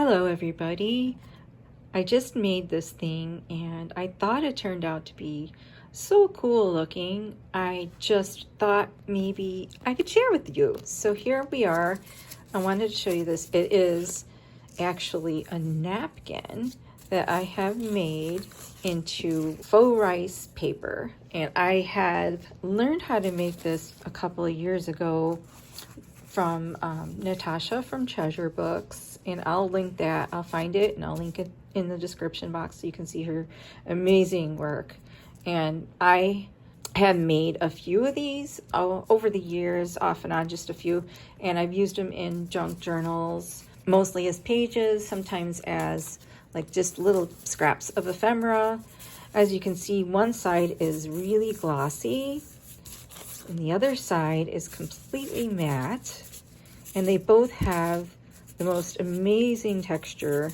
Hello everybody. I just made this thing and I thought it turned out to be so cool looking. I just thought maybe I could share with you. So here we are. I wanted to show you this. It is actually a napkin that I have made into faux rice paper. And I had learned how to make this a couple of years ago from Natasa from Treasure Books, and I'll link that. I'll find it and I'll link it in the description box so you can see her amazing work. And I have made a few of these over the years, off and on, just a few, and I've used them in junk journals, mostly as pages, sometimes as like just little scraps of ephemera. As you can see, one side is really glossy and the other side is completely matte, and they both have the most amazing texture.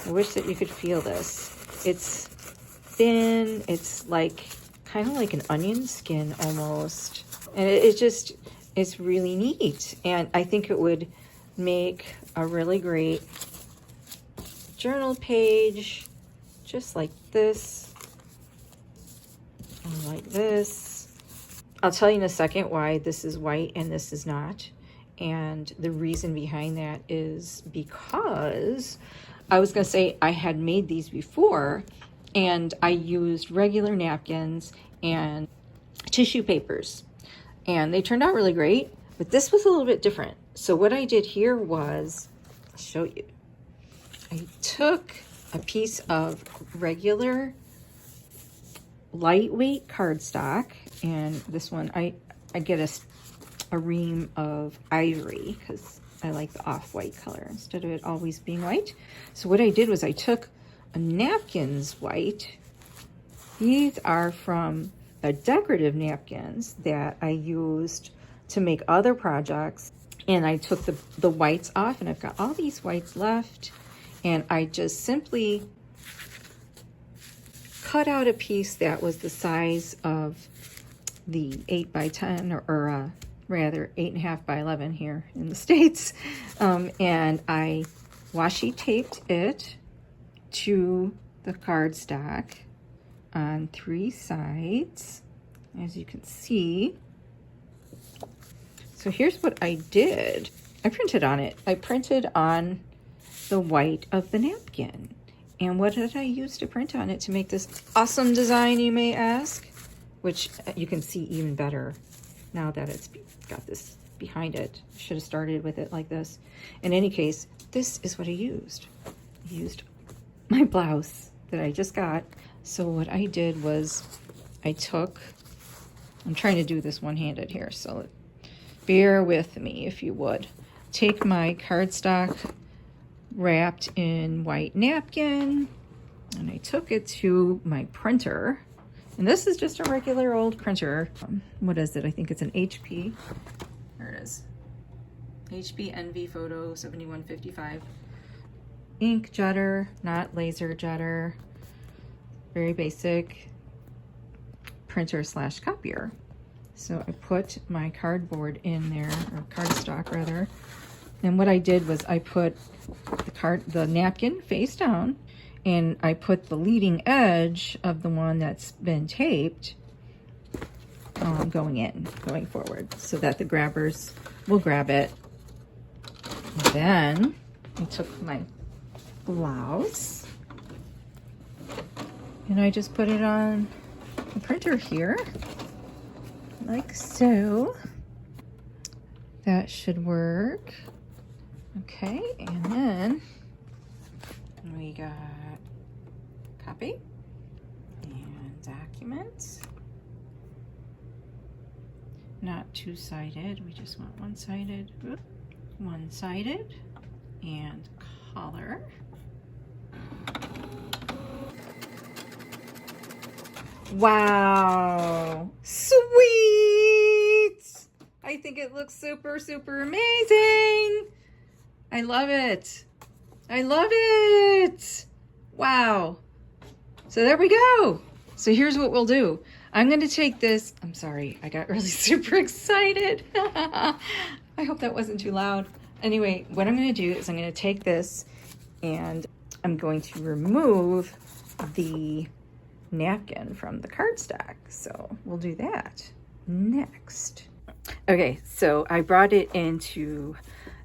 I wish that you could feel this. It's thin, it's like kind of like an onion skin almost, and it's really neat, and I think it would make a really great journal page, just like this, and like this. I'll tell you in a second why this is white and this is not. And the reason behind that is because I was going to say I had made these before and I used regular napkins and tissue papers. And they turned out really great, but this was a little bit different. So what I did here was, I'll show you. I took a piece of regular lightweight cardstock, and this one I get a ream of ivory because I like the off-white color instead of it always being white. So what I did was I took a Napkins white. These are from the decorative napkins that I used to make other projects, and I took the whites off, and I've got all these whites left, and I just simply cut out a piece that was the size of the 8 by 10 or rather 8.5 by 11 here in the States. And I washi taped it to the cardstock on 3 sides, as you can see. So here's what I did. I printed on it. I printed on the white of the napkin. And what did I use to print on it to make this awesome design, you may ask? Which you can see even better now that it's got this behind it. Should have started with it like this. In any case, this is what I used. I used my blouse that I just got. So what I did was I'm trying to do this one-handed here, so bear with me if you would. Take my cardstock wrapped in white napkin, and I took it to my printer, and this is just a regular old printer. What is it? I think it's an HP. There it is. HP NV Photo 7155. Ink jetter, not laser jetter. Very basic printer slash copier. So I put my cardboard in there, or cardstock rather. And what I did was I put the napkin face down, and I put the leading edge of the one that's been taped going forward, so that the grabbers will grab it. And then I took my blouse and I just put it on the printer here, like so. That should work. Okay, and then we got copy and documents. Not two-sided, we just want one-sided. One-sided and color. Wow, sweet! I think it looks super, super amazing. I love it. I love it. Wow. So there we go. So here's what we'll do. I'm going to take this. I'm sorry. I got really super excited. I hope that wasn't too loud. Anyway, what I'm going to do is I'm going to take this and I'm going to remove the napkin from the cardstock. So we'll do that next. Okay, so I brought it into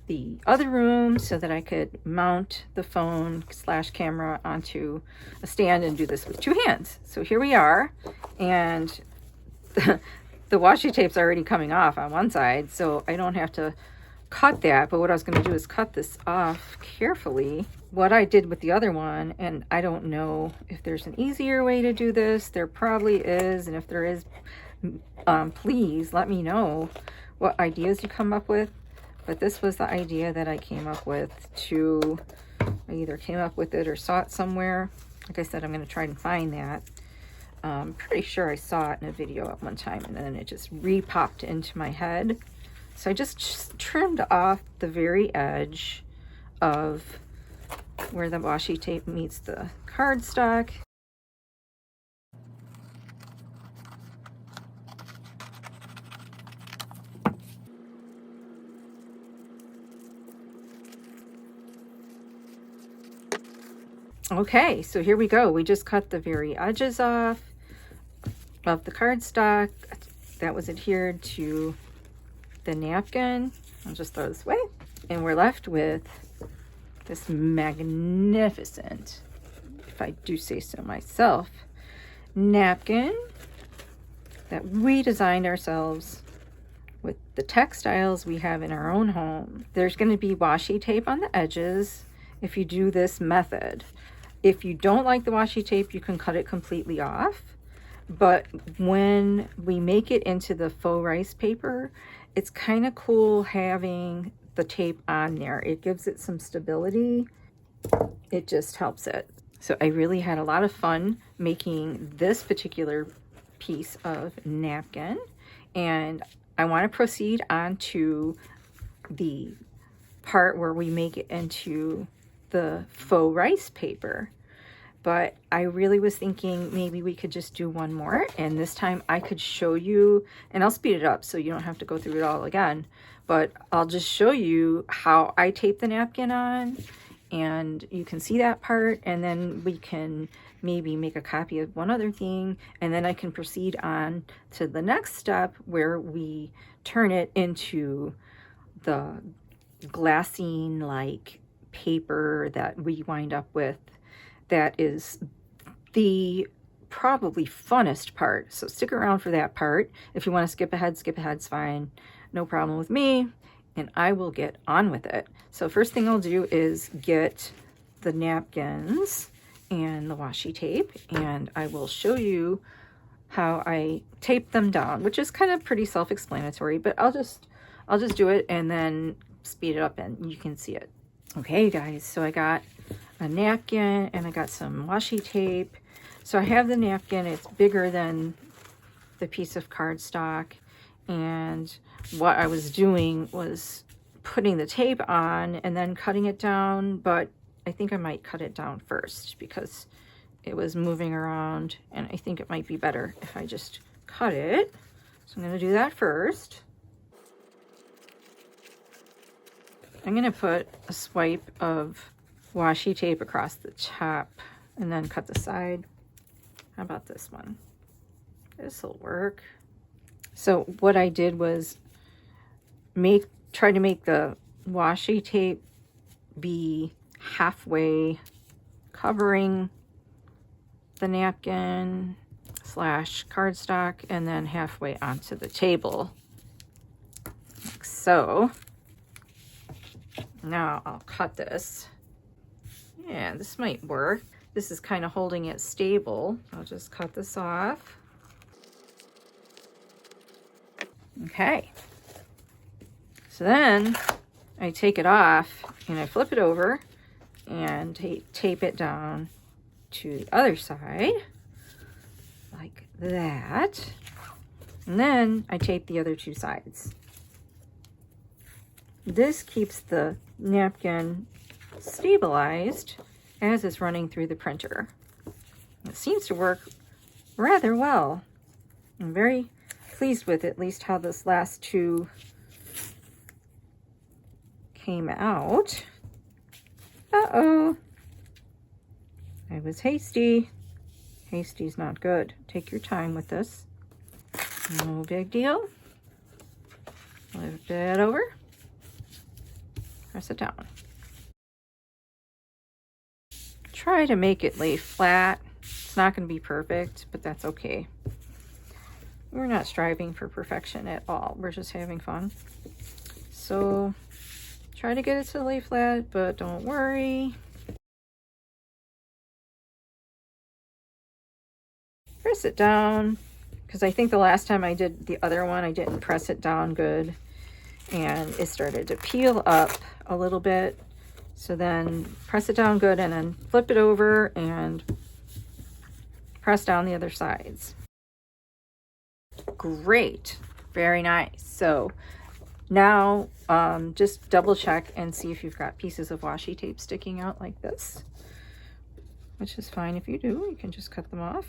the other room so that I could mount the phone / camera onto a stand and do this with 2 hands. So here we are, and the washi tape's already coming off on one side, so I don't have to cut that. But what I was going to do is cut this off carefully, what I did with the other one, and I don't know if there's an easier way to do this. There probably is, and if there is, please let me know what ideas you come up with. But this was the idea that I came up with. I either came up with it or saw it somewhere. Like I said, I'm going to try and find that. I'm pretty sure I saw it in a video at one time, and then it just re-popped into my head. So I just trimmed off the very edge of where the washi tape meets the cardstock. Okay, so here we go. We just cut the very edges off of the cardstock that was adhered to the napkin. I'll just throw this away. And we're left with this magnificent, if I do say so myself, napkin that we designed ourselves with the textiles we have in our own home. There's going to be washi tape on the edges if you do this method. If you don't like the washi tape, you can cut it completely off. But when we make it into the faux rice paper, it's kind of cool having the tape on there. It gives it some stability. It just helps it. So I really had a lot of fun making this particular piece of napkin. And I want to proceed on to the part where we make it into the faux rice paper. But I really was thinking maybe we could just do one more, and this time I could show you, and I'll speed it up so you don't have to go through it all again, but I'll just show you how I tape the napkin on, and you can see that part, and then we can maybe make a copy of one other thing, and then I can proceed on to the next step where we turn it into the glassine like paper that we wind up with. That is the probably funnest part. So stick around for that part. If you want to skip ahead's fine. No problem with me. And I will get on with it. So first thing I'll do is get the napkins and the washi tape. And I will show you how I tape them down, which is kind of pretty self-explanatory, but I'll just do it and then speed it up and you can see it. Okay, guys, so I got a napkin and I got some washi tape. So I have the napkin, it's bigger than the piece of cardstock, and what I was doing was putting the tape on and then cutting it down, but I think I might cut it down first because it was moving around and I think it might be better if I just cut it. So I'm going to do that first. I'm going to put a swipe of washi tape across the top and then cut the side. How about this one? This will work. So what I did was try to make the washi tape be halfway covering the napkin / cardstock and then halfway onto the table, like so. Now I'll cut this. Yeah, this might work. This is kind of holding it stable. I'll just cut this off. Okay. So then I take it off and I flip it over and tape it down to the other side like that. And then I tape the other two sides. This keeps the napkin stabilized as it's running through the printer. It seems to work rather well. I'm very pleased with at least how this last two came out. Uh-oh, was hasty. Hasty's not good. Take your time with this. No big deal. Lift it over. Press it down. Try to make it lay flat. It's not going to be perfect, but that's okay. We're not striving for perfection at all. We're just having fun. So try to get it to lay flat, but don't worry. Press it down, because I think the last time I did the other one, I didn't press it down good, and it started to peel up a little bit. So then press it down good, and then flip it over and press down the other sides. Great, very nice. So now just double check and see if you've got pieces of washi tape sticking out like this, which is fine if you do. You can just cut them off.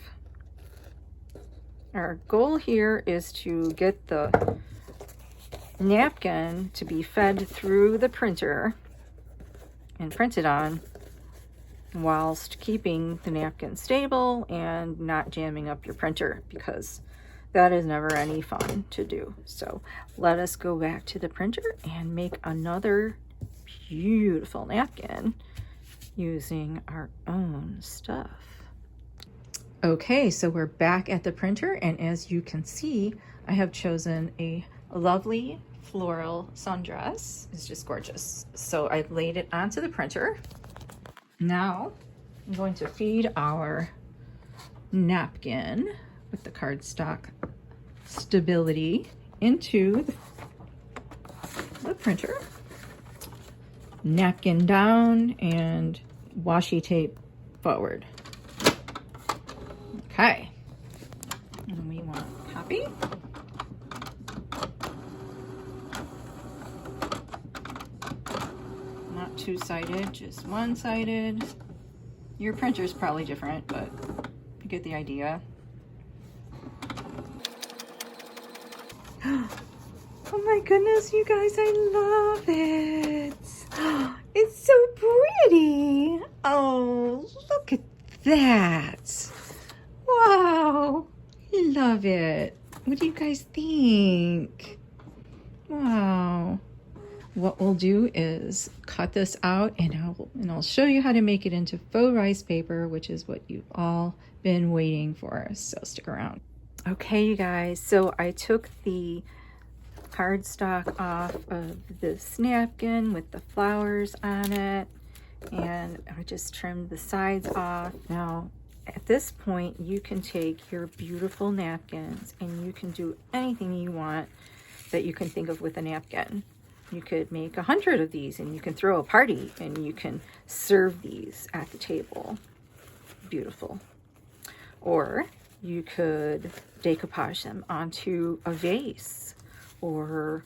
Our goal here is to get the napkin to be fed through the printer and printed on, whilst keeping the napkin stable and not jamming up your printer, because that is never any fun to do. So let us go back to the printer and make another beautiful napkin using our own stuff. Okay, so we're back at the printer, and as you can see, I have chosen a lovely floral sundress. It's just gorgeous. So I laid it onto the printer. Now I'm going to feed our napkin with the cardstock stability into the printer. Napkin down and washi tape forward. Okay, and we want copy. Not two-sided, just one-sided. Your printer's probably different, but you get the idea. Oh my goodness, you guys, I love it. It's so pretty. Oh, look at that. Wow, love it. What do you guys think? Wow. What we'll do is cut this out, and I'll show you how to make it into faux rice paper, which is what you've all been waiting for. So stick around. Okay, you guys, so I took the cardstock off of this napkin with the flowers on it, and I just trimmed the sides off. Now, at this point, you can take your beautiful napkins and you can do anything you want that you can think of with a napkin. You could make 100 of these, and you can throw a party, and you can serve these at the table. Beautiful. Or you could decoupage them onto a vase, or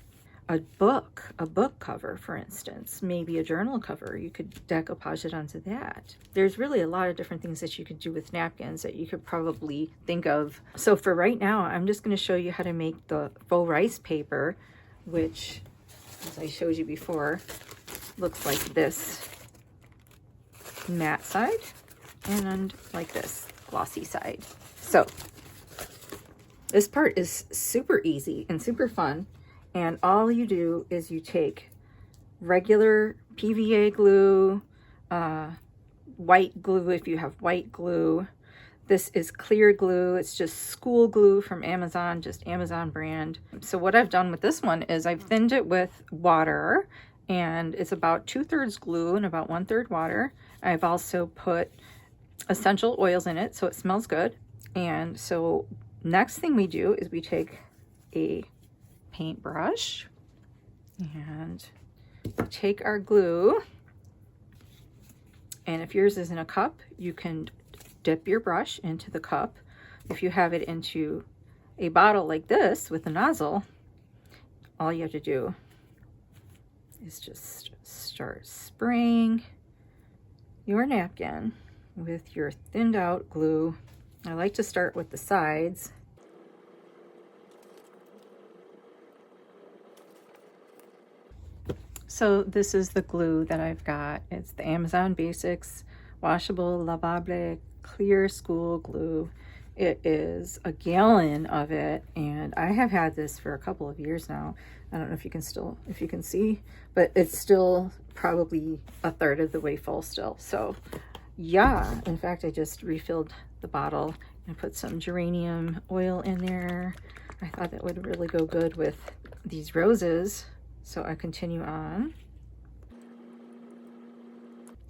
a book cover, for instance, maybe a journal cover. You could decoupage it onto that. There's really a lot of different things that you could do with napkins that you could probably think of. So for right now, I'm just going to show you how to make the faux rice paper, which, as I showed you before, looks like this matte side and like this glossy side. So this part is super easy and super fun. And all you do is you take regular PVA glue, white glue if you have white glue. This is clear glue. It's just school glue from Amazon, just Amazon brand. So what I've done with this one is I've thinned it with water, and it's about 2/3 glue and about 1/3 water. I've also put essential oils in it so it smells good. And so next thing we do is we take a paintbrush and take our glue, and if yours is in a cup, you can dip your brush into the cup. If you have it into a bottle like this with a nozzle, all you have to do is just start spraying your napkin with your thinned out glue. I like to start with the sides. So this is the glue that I've got. It's the Amazon Basics washable, lavable, clear school glue. It is a gallon of it, and I have had this for a couple of years now. I don't know if you can see, but it's still probably a third of the way full still. So yeah, in fact, I just refilled the bottle and put some geranium oil in there. I thought that would really go good with these roses. So I continue on.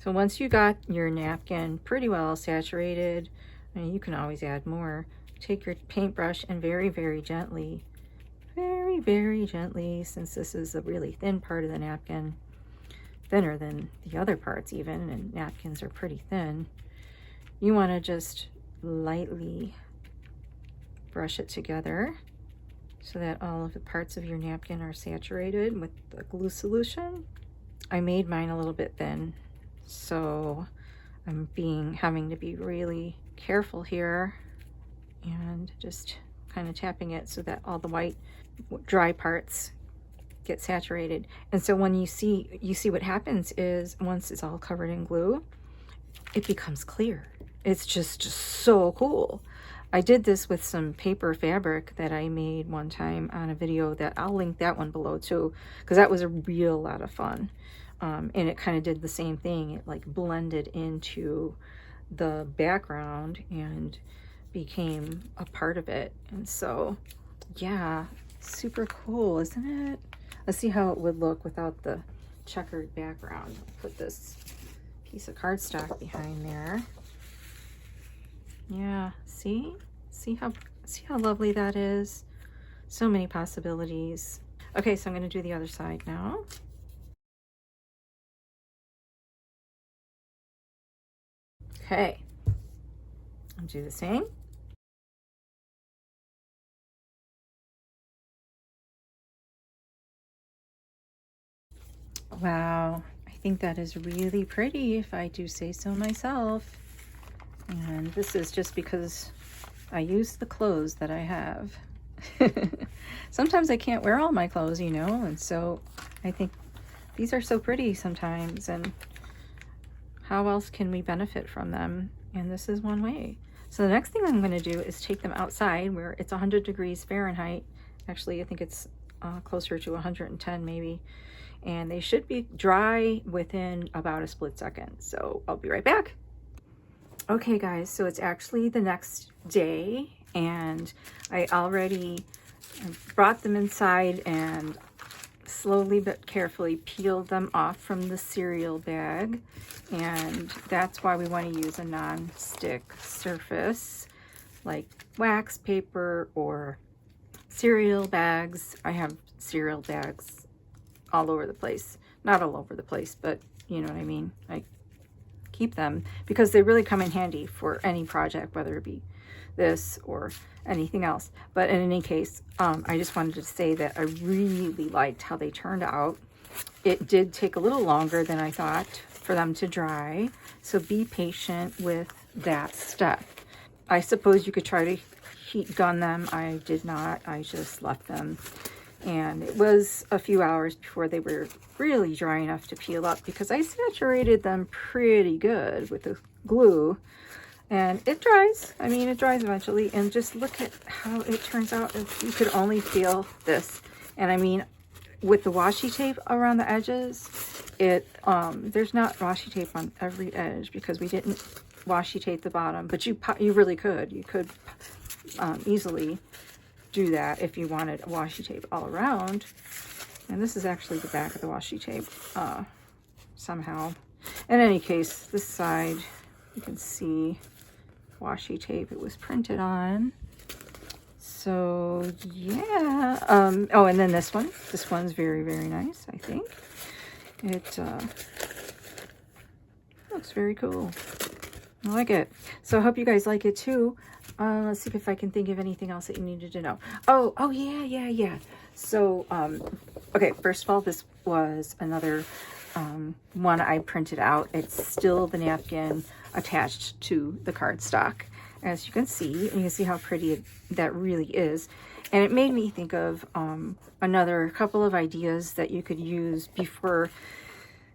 So once you got your napkin pretty well saturated, I mean, you can always add more. Take your paintbrush and very, very gently, since this is a really thin part of the napkin, thinner than the other parts even, and napkins are pretty thin, you want to just lightly brush it together so that all of the parts of your napkin are saturated with the glue solution. I made mine a little bit thin, so I'm having to be really careful here and just kind of tapping it so that all the white dry parts get saturated. And so when you see what happens is once it's all covered in glue, it becomes clear. It's just so cool. I did this with some paper fabric that I made one time on a video that I'll link that one below too, because that was a real lot of fun. And it kind of did the same thing. It like blended into the background and became a part of it. And so yeah, super cool, isn't it? Let's see how it would look without the checkered background. I'll put this piece of cardstock behind there. Yeah, see how lovely that is. So many possibilities. Okay, so I'm going to do the other side now. Okay, I'll do the same. Wow, I think that is really pretty, if I do say so myself. And this is just because I use the clothes that I have. Sometimes I can't wear all my clothes, you know, and so I think these are so pretty sometimes, and how else can we benefit from them? And this is one way. So the next thing I'm going to do is take them outside where it's 100 degrees Fahrenheit. Actually, I think it's closer to 110 maybe. And they should be dry within about a split second. So I'll be right back. Okay guys, so it's actually the next day, and I already brought them inside and slowly but carefully peeled them off from the cereal bag. And that's why we want to use a non-stick surface like wax paper or cereal bags. I have cereal bags all over the place. Not all over the place, but you know what I mean. I keep them because they really come in handy for any project, whether it be this or anything else. But in any case, I just wanted to say that I really liked how they turned out. It did take a little longer than I thought for them to dry, so be patient with that step. I suppose you could try to heat gun them. I did not. I just left them, and it was a few hours before they were really dry enough to peel up because I saturated them pretty good with the glue. And it dries. I mean, it dries eventually. And just look at how it turns out. If you could only feel this. And I mean, with the washi tape around the edges, there's not washi tape on every edge because we didn't washi tape the bottom. But you really could. You could easily do that if you wanted washi tape all around. And this is actually the back of the washi tape somehow. In any case, this side, you can see washi tape it was printed on. So yeah. Oh, and then this one's very, very nice. I think it looks very cool. I like it. So I hope you guys like it too. Let's see if I can think of anything else that you needed to know. Oh yeah. So okay, first of all, this was another one I printed out. It's still the napkin attached to the cardstock, as you can see, and you can see how pretty that really is. And it made me think of another couple of ideas that you could use before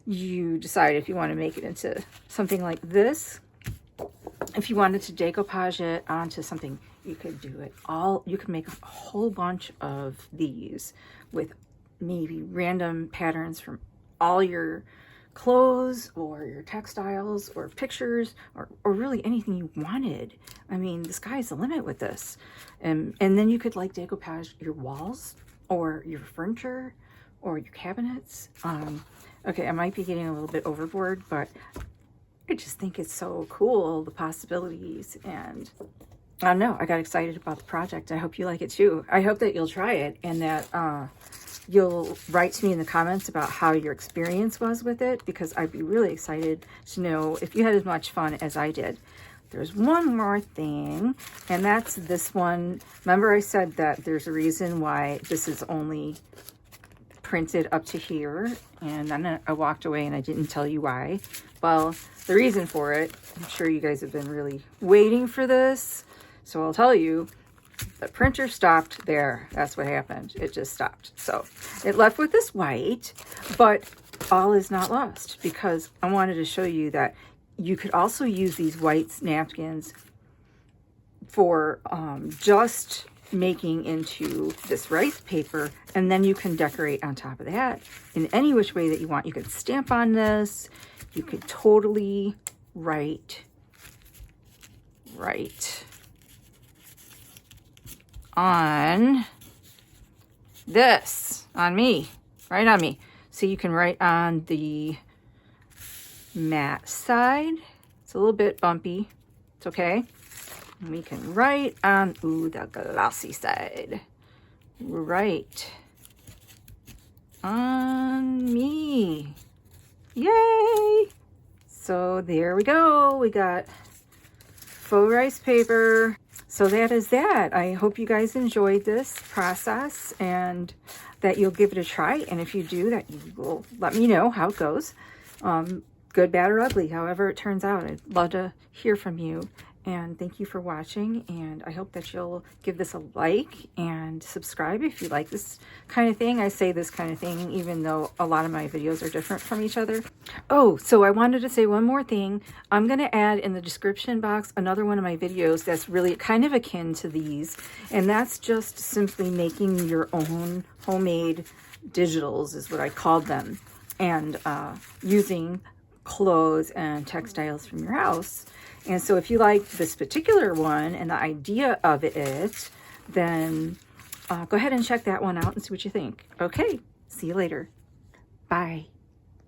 you decide if you want to make it into something like this. If you wanted to decoupage it onto something, you could do it all. You could make a whole bunch of these with maybe random patterns from all your clothes or your textiles or pictures or really anything you wanted. I mean, the sky's the limit with this. And then you could like decoupage your walls or your furniture or your cabinets. Okay, I might be getting a little bit overboard, but I just think it's so cool, the possibilities. And I don't know, I got excited about the project. I hope you like it too. I hope that you'll try it and that you'll write to me in the comments about how your experience was with it, because I'd be really excited to know if you had as much fun as I did. There's one more thing, and that's this one. Remember I said that there's a reason why this is only printed up to here, and then I walked away and I didn't tell you why. Well, the reason for it, I'm sure you guys have been really waiting for this, so I'll tell you. The printer stopped there. That's what happened. It just stopped. So it left with this white, but all is not lost, because I wanted to show you that you could also use these white napkins for just making into this rice paper, and then you can decorate on top of that in any which way that you want. You could stamp on this. You could totally write on this, on me, right on me. So you can write on the matte side. It's a little bit bumpy. It's okay. And we can write on, ooh, the glossy side. Right on me. Yay! So there we go. We got faux rice paper. So that is that. I hope you guys enjoyed this process and that you'll give it a try. And if you do, that you will let me know how it goes. Good, bad, or ugly, however it turns out. I'd love to hear from you. And thank you for watching. And I hope that you'll give this a like and subscribe if you like this kind of thing. I say this kind of thing even though a lot of my videos are different from each other. Oh, so I wanted to say one more thing. I'm going to add in the description box another one of my videos that's really kind of akin to these. And that's just simply making your own homemade digitals is what I called them. And using clothes and textiles from your house. And so if you like this particular one and the idea of it, then go ahead and check that one out and see what you think. Okay, see you later. Bye.